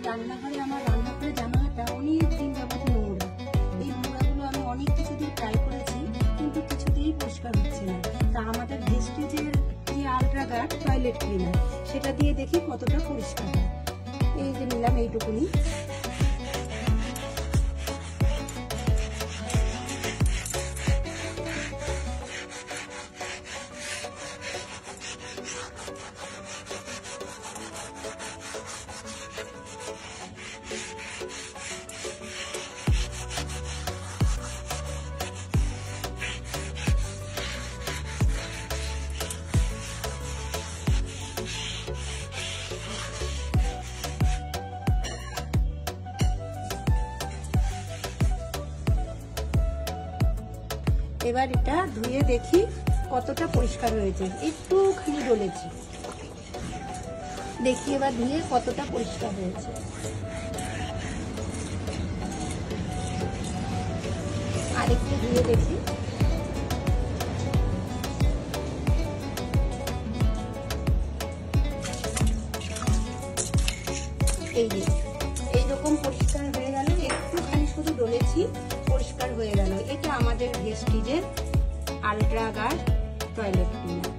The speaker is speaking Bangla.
রান্নাঘরে আমার রান্নাঘরে জামাটা অনেক দিন যাবত নোংরা। এই নোংরাগুলো আমি অনেক কিছু দিয়ে ট্রাই করেছি, কিন্তু কিছুতেই পরিষ্কার হচ্ছে না। তা আমাদের ভেস্টিজের যে আলট্রা গার্ড টয়লেট ক্লিনার, সেটা দিয়ে দেখি কতটা পরিষ্কার হয়। এই যে নিলাম এইটুকুনি। এবার এটা ধুয়ে দেখি কতটা পরিষ্কার হয়েছে। একটুখানি ডলেছি, দেখি এবার ধুয়ে কতটা পরিষ্কার হয়েছে। আরেকটু ধুয়ে দেখি। এইরকম পরিষ্কার হয়ে গেল। একটুখানি শুধু ডলেছি, পরিষ্কার হয়ে গেল। এটা আমাদের ভেস্টিজের আলট্রা গার্ড টয়লেট ক্লিনার।